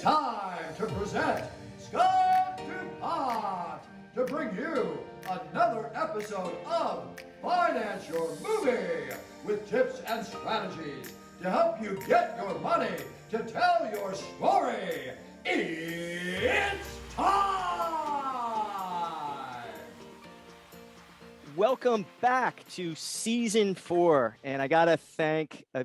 time to present Scott to Pot to bring you another episode of Finance Your Movie with tips and strategies to help you get your money to tell your story. It's time! Welcome back to season 4, and I gotta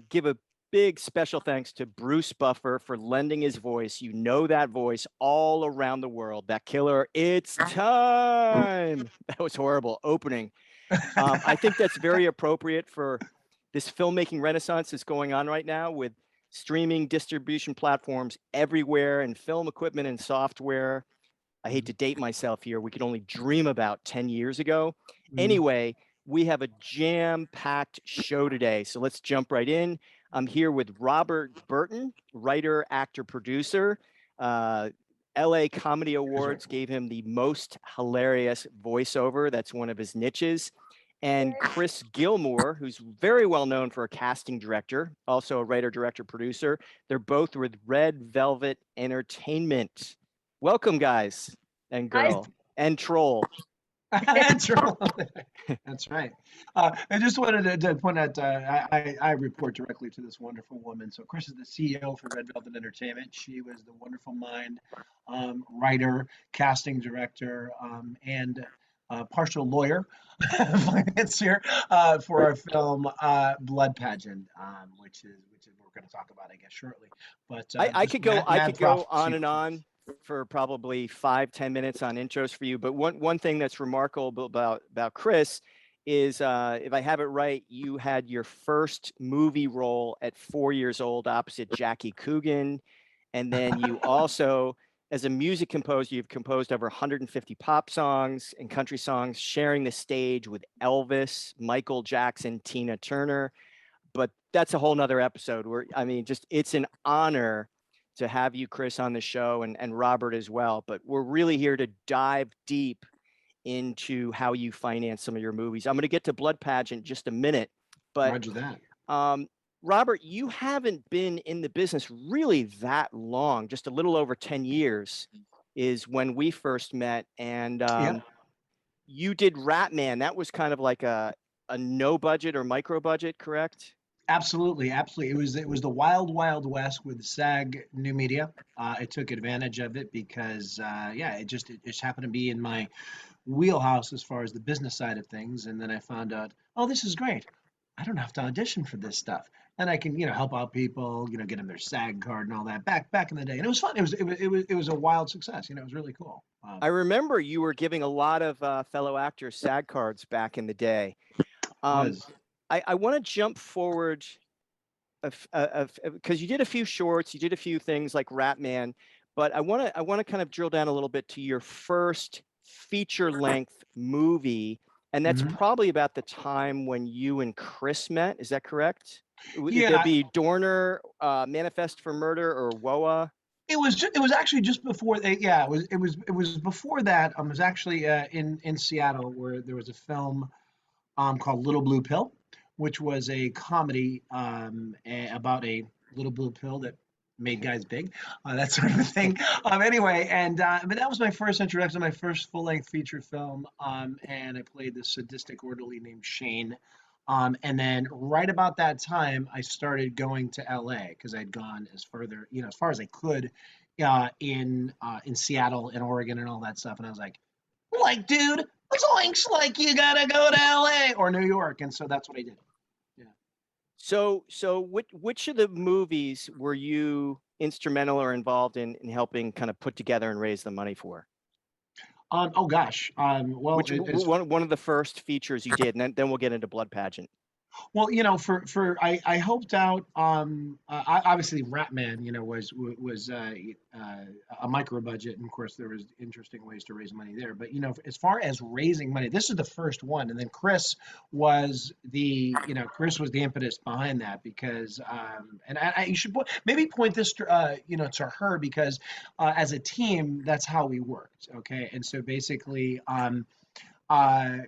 give a big special thanks to Bruce Buffer for lending his voice. You know that voice all around the world. That killer, it's time. That was horrible opening. I think that's very appropriate for this filmmaking renaissance that's going on right now with streaming distribution platforms everywhere and film equipment and software. I hate to date myself here. We could only dream about 10 years ago. Anyway, we have a jam-packed show today, so let's jump right in. I'm here with Robert Burton, writer, actor, producer. LA Comedy Awards gave him the most hilarious voiceover. That's one of his niches. And Chris Gilmore, who's very well known for a casting director, also a writer, director, producer. They're both with Red Velvet Entertainment. Welcome, guys and girl and troll. That's right. I just wanted to point out, I report directly to this wonderful woman. So Chris is the CEO for Red Velvet Entertainment. She was the wonderful mind, writer, casting director, and partial lawyer, financier for our film Blood Pageant, which is we're going to talk about, I guess, shortly. But I could go on and on for probably 5-10 minutes on intros for you. But one thing that's remarkable about Chris is, if I have it right, you had your first movie role at 4 years old opposite Jackie Coogan. And then you also, as a music composer, you've composed over 150 pop songs and country songs, sharing the stage with Elvis, Michael Jackson, Tina Turner. But that's a whole nother episode where, I mean, it's an honor to have you, Chris, on the show, and Robert as well. But we're really here to dive deep into how you finance some of your movies. I'm going to get to Blood Pageant in just a minute. But Roger that. Robert, you haven't been in the business really that long. Just a little over 10 years is when we first met. And you did Rat Man. That was kind of like a no budget or micro budget, correct? Absolutely. It was the wild west with SAG New Media. I took advantage of it because it just happened to be in my wheelhouse as far as the business side of things. And then I found out, oh, this is great. I don't have to audition for this stuff, and I can help out people, get them their SAG card and all that back in the day. And it was fun. It was a wild success. It was really cool. I remember you were giving a lot of fellow actors SAG cards back in the day. I want to jump forward because you did a few shorts, you did a few things like Rat Man, but I want to kind of drill down a little bit to your first feature-length movie, and that's probably about the time when you and Chris met. Is that correct? Yeah. Would there be Dorner, Manifest for Murder, or WOA? It was actually just before. It was before that. I was actually in Seattle, where there was a film called Little Blue Pill, which was a comedy about a little blue pill that made guys big, that sort of a thing. Anyway, but that was my first introduction, my first full-length feature film, and I played this sadistic orderly named Shane. And then right about that time, I started going to LA because I'd gone as far as I could in Seattle and Oregon and all that stuff. And I was like, dude, zoinks, you gotta go to LA or New York. And so that's what I did. Yeah. So which of the movies were you instrumental or involved in helping kind of put together and raise the money for? Oh gosh. Well, one of the first features you did, and then we'll get into Blood Pageant. Well, I helped out. Obviously, Rat Man, was a micro budget, and of course there was interesting ways to raise money there. But as far as raising money, this is the first one, and then Chris was the impetus behind that because, and you should maybe point this to her because as a team, that's how we worked. Okay, and so basically,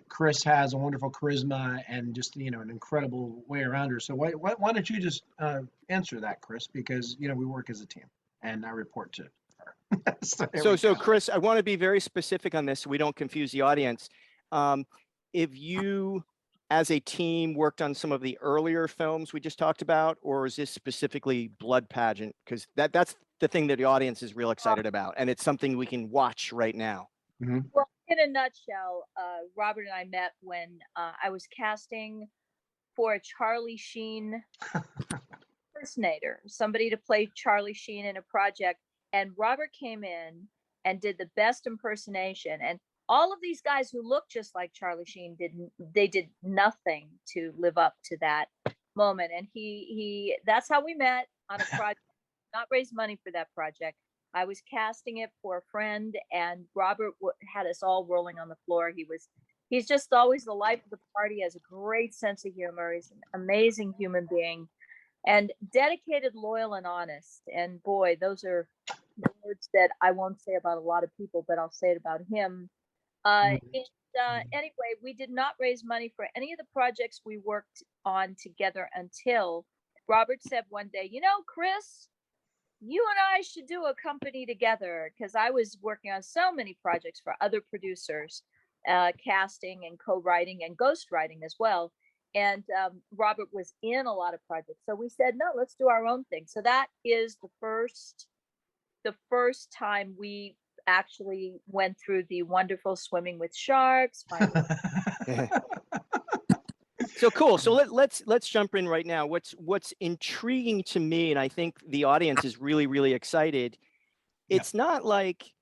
Chris has a wonderful charisma and just an incredible way around her. So why don't you just answer that, Chris? Because we work as a team, and I report to So Chris, I want to be very specific on this so we don't confuse the audience. If you, as a team, worked on some of the earlier films we just talked about, or is this specifically Blood Pageant? Because that's the thing that the audience is real excited about, and it's something we can watch right now. Mm-hmm. Well, in a nutshell, Robert and I met when I was casting for a Charlie Sheen impersonator, somebody to play Charlie Sheen in a project. And Robert came in and did the best impersonation. And all of these guys who look just like Charlie Sheen did nothing to live up to that moment. And that's how we met on a project, not raise money for that project. I was casting it for a friend, and Robert had us all rolling on the floor. He's just always the life of the party, has a great sense of humor. He's an amazing human being and dedicated, loyal, and honest. And boy, those are words that I won't say about a lot of people, but I'll say it about him. Anyway, we did not raise money for any of the projects we worked on together until Robert said one day, Chris, you and I should do a company together, because I was working on so many projects for other producers, casting and co-writing and ghostwriting as well. And Robert was in a lot of projects. So we said, no, let's do our own thing. So that is the first time we actually went through the wonderful Swimming with Sharks. So cool. So let's jump in right now. What's intriguing to me, and I think the audience is really, really excited. It's not like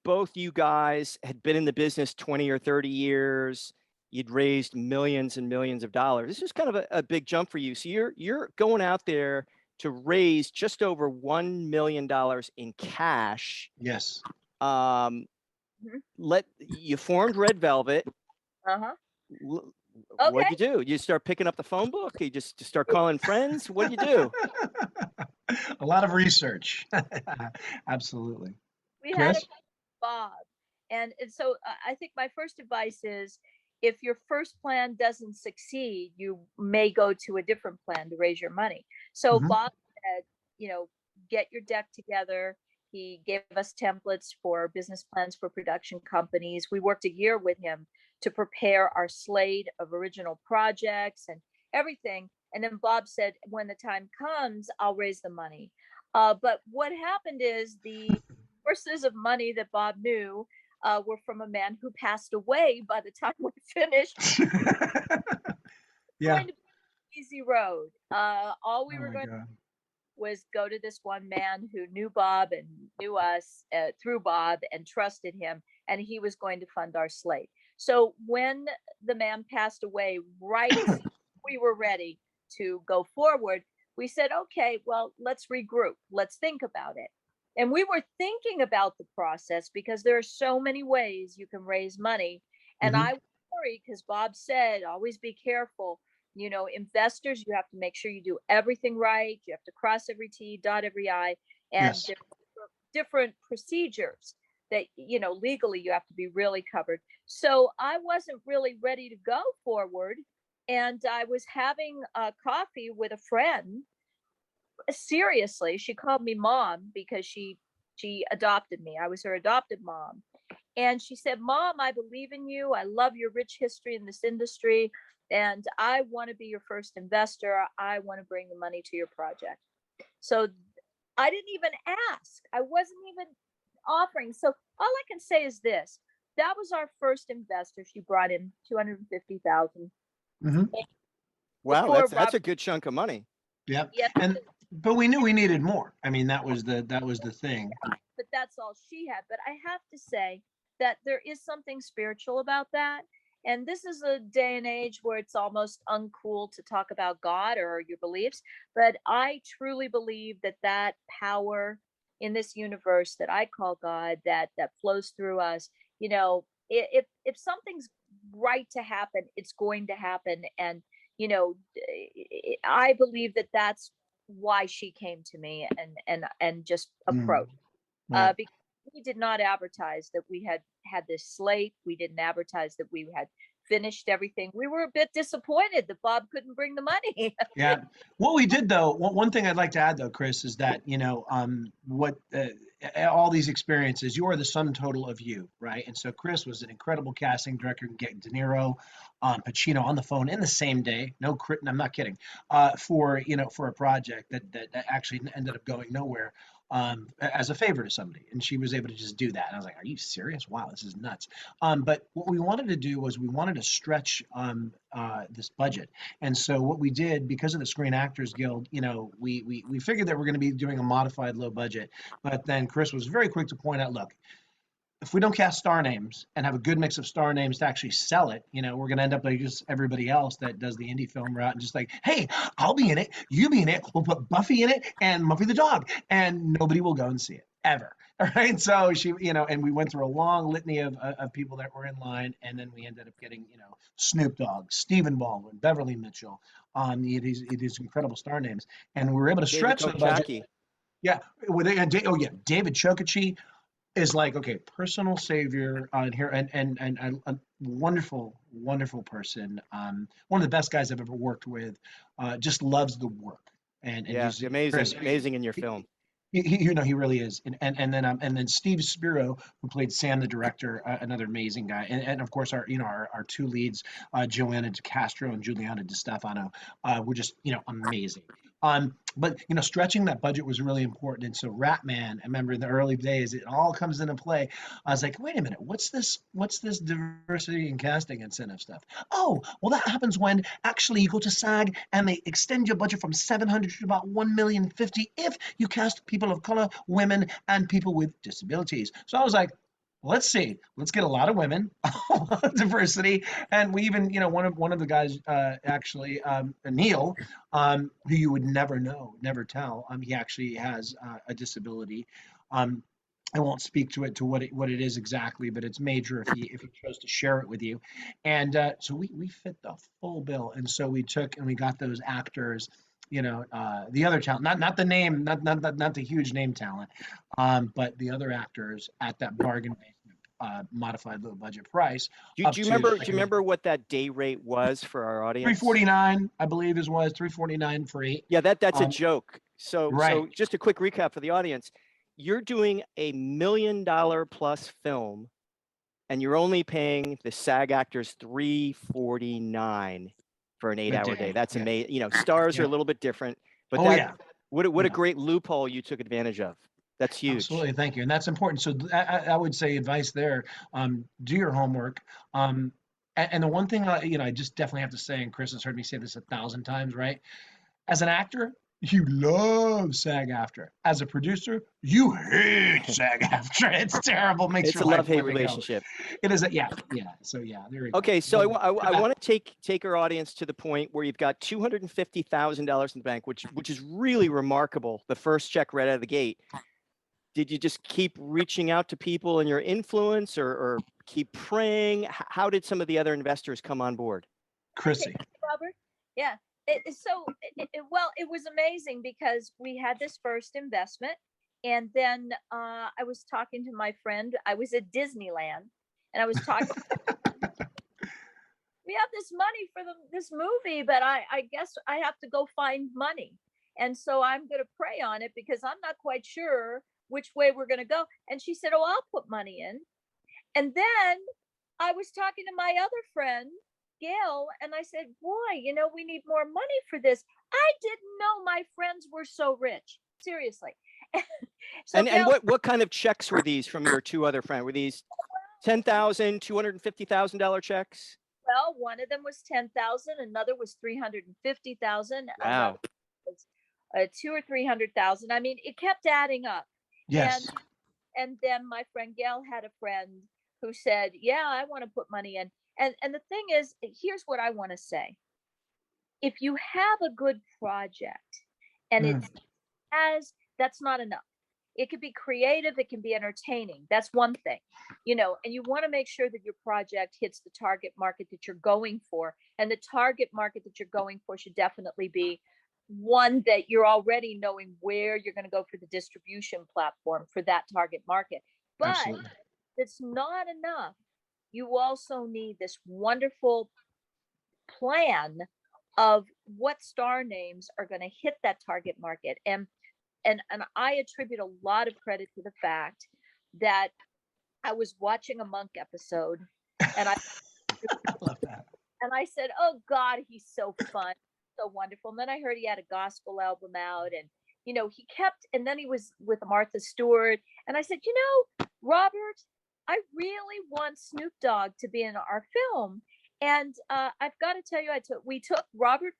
both you guys had been in the business 20 or 30 years. You'd raised millions and millions of dollars. This is kind of a big jump for you. So you're going out there to raise just over $1 million in cash. Yes. You formed Red Velvet. Okay. What'd you do? You start picking up the phone book? You just start calling friends? What'd you do? A lot of research. Absolutely. We Chris? had Bob. And so I think my first advice is, if your first plan doesn't succeed, you may go to a different plan to raise your money. So Bob said, get your deck together. He gave us templates for business plans for production companies. We worked a year with him to prepare our slate of original projects and everything. And then Bob said, when the time comes, I'll raise the money. But what happened is the sources of money that Bob knew were from a man who passed away by the time we finished. Yeah. Going to be an easy road. All we were going to do was go to this one man who knew Bob and knew us through Bob and trusted him, and he was going to fund our slate. So when the man passed away, we were ready to go forward. We said, okay, well, let's regroup. Let's think about it. And we were thinking about the process because there are so many ways you can raise money. And I worry because Bob said, always be careful. Investors, you have to make sure you do everything right. You have to cross every T, dot every I. And there are different procedures that, legally you have to be really covered. So I wasn't really ready to go forward. And I was having coffee with a friend. Seriously, she called me mom because she adopted me. I was her adopted mom. And she said, Mom, I believe in you. I love your rich history in this industry. And I want to be your first investor. I want to bring the money to your project. So I didn't even ask. I wasn't even offering. So all I can say is this. That was our first investor. She brought in $250,000. Wow, that's a good chunk of money. Yep. Yes. But we knew we needed more. I mean, that was the thing. But that's all she had. But I have to say that there is something spiritual about that. And this is a day and age where it's almost uncool to talk about God or your beliefs. But I truly believe that power in this universe that I call God, that flows through us, if something's right to happen, it's going to happen. And, I believe that that's why she came to me and just approached. Because we did not advertise that we had this slate. We didn't advertise that we had finished everything. We were a bit disappointed that Bob couldn't bring the money. Yeah. What we did though, one thing I'd like to add though, Chris, is that, all these experiences, you are the sum total of you, right? And so Chris was an incredible casting director, getting De Niro, Pacino on the phone in the same day. No, I'm not kidding. For for a project that actually ended up going nowhere. As a favor to somebody, and she was able to just do that. And I was like, "Are you serious? Wow, this is nuts." But what we wanted to do was we wanted to stretch this budget, and so what we did, because of the Screen Actors Guild, we figured that we're going to be doing a modified low budget. But then Chris was very quick to point out, look, if we don't cast star names and have a good mix of star names to actually sell it, we're going to end up like just everybody else that does the indie film route and just like, hey, I'll be in it, you be in it, we'll put Buffy in it and Muffy the dog, and nobody will go and see it ever. All right. So she, and we went through a long litany of people that were in line, and then we ended up getting, Snoop Dogg, Stephen Baldwin, Beverly Mitchell, it is incredible star names, and we were able to stretch the budget. Yeah, David Chokachi is like, okay, personal savior on here, and a wonderful person, one of the best guys I've ever worked with, just loves the work, and yeah, he's amazing in your film. He really is, and then Steve Spiro, who played Sam the director, another amazing guy, and of course our two leads, Joanna DeCastro and Juliana DeStefano, were just amazing. But stretching that budget was really important, and so Ratman, I remember in the early days, it all comes into play. I was like, wait a minute, what's this diversity and casting incentive stuff? Oh, well, that happens when actually you go to SAG and they extend your budget from 700 to about 1,050,000 if you cast people of color, women, and people with disabilities. So I was like, let's get a lot of women, diversity, and we even, one of the guys, actually, Neil, who you would never tell, he actually has a disability. I won't speak to what it is exactly, but it's major if he chose to share it with you, and so we fit the full bill, and so we got those actors. The other talent, not the name, not the huge name talent, but the other actors at that bargain modified low budget price. Do you remember what that day rate was for our audience? $349, I believe, was $349 for 8. Yeah, that's a joke. So just a quick recap for the audience. You're doing $1 million plus film, and you're only paying the SAG actors $349 for an 8-hour day. That's amazing. Stars are a little bit different, but what a great loophole you took advantage of. That's huge. Absolutely, thank you, and that's important. So I would say advice there: do your homework. And the one thing I just definitely have to say, and Chris has heard me say this 1,000 times, right? As an actor, you love SAG-AFTRA. As a producer, you hate SAG-AFTRA. It's terrible. It's a love-hate relationship. It is. Yeah. So there we go. Okay, so I want to take our audience to the point where you've got $250,000 in the bank, which is really remarkable. The first check right out of the gate. Did you just keep reaching out to people in your influence, or keep praying? How did some of the other investors come on board? Chrissy. Robert? Yeah. It was amazing because we had this first investment, and then I was talking to my friend. I was at Disneyland, and I was talking. We have this money for this movie, but I guess I have to go find money, and so I'm going to pray on it because I'm not quite sure which way we're going to go. And she said, oh, I'll put money in. And then I was talking to my other friend, Gail, and I said, boy, we need more money for this. I didn't know my friends were so rich. Seriously. So and what kind of checks were these from your two other friends? Were these $10,000, $250,000 checks? Well, one of them was 10,000, another was 350,000. Wow. Was 200,000 or 300,000. I mean, it kept adding up. Yes. And then my friend Gail had a friend who said, yeah, I want to put money in. And the thing is, here's what I want to say. If you have a good project and that's not enough. It could be creative, it can be entertaining. That's one thing, and you want to make sure that your project hits the target market that you're going for. And the target market that you're going for should definitely be one that you're already knowing where you're going to go for the distribution platform for that target market. But Absolutely. It's not enough. You also need this wonderful plan of what star names are going to hit that target market. And and I attribute a lot of credit to the fact that I was watching a Monk episode, and I love that. and I said, "Oh God, he's so fun, so wonderful." And then I heard he had a gospel album out, and he kept. And then he was with Martha Stewart, and I said, Robert, I really want Snoop Dogg to be in our film. And I've got to tell you, Robert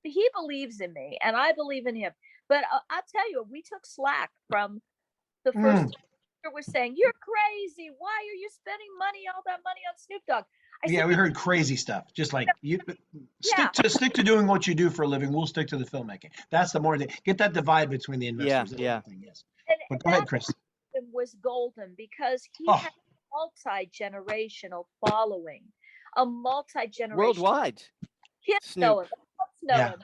he believes in me, and I believe in him. But I'll tell you, we took slack from the first was saying, "You're crazy. Why are you spending all that money on Snoop Dogg?" We heard crazy stuff. Just like you stick to doing what you do for a living. We'll stick to the filmmaking. That's the more get that divide between the investors. Yeah. Yes. But go ahead, Chris. Was golden because he had a multi-generational following, a multi-generational worldwide. Kids know him. Him.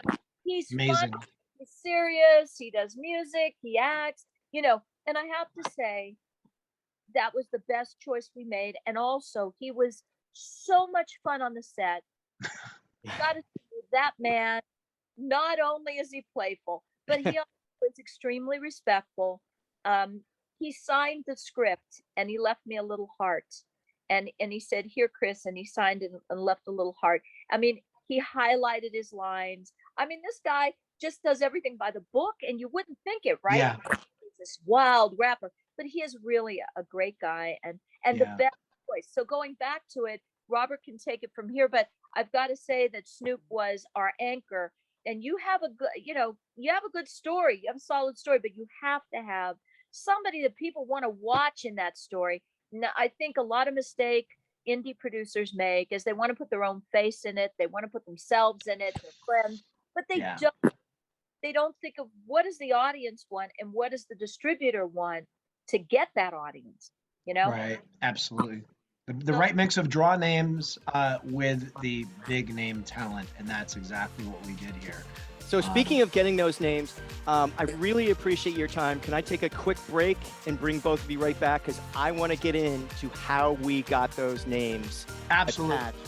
He's amazing. Fun, he's serious. He does music. He acts. And I have to say, that was the best choice we made. And also, he was so much fun on the set. Got to say, that man, not only is he playful, but he also is extremely respectful. He signed the script and he left me a little heart. And he said, "Here, Chris," and he signed it and left a little heart. I mean, he highlighted his lines. I mean, this guy just does everything by the book, and you wouldn't think it, right? Yeah. He's this wild rapper, but he is really a great guy and the best voice. So going back to it, Robert can take it from here, but I've got to say that Snoop was our anchor. And you have a good, you have a good story, you have a solid story, but you have to have somebody that people want to watch in that story. Now, I think a lot of mistake indie producers make is they want to put their own face in it, they want to put themselves in it, their friends, but they don't think of what does the audience want and what does the distributor want to get that audience, Right, absolutely. The right mix of draw names with the big name talent, and that's exactly what we did here. So speaking of getting those names, I really appreciate your time. Can I take a quick break and bring both of you right back? Because I want to get into how we got those names. Absolutely. attached.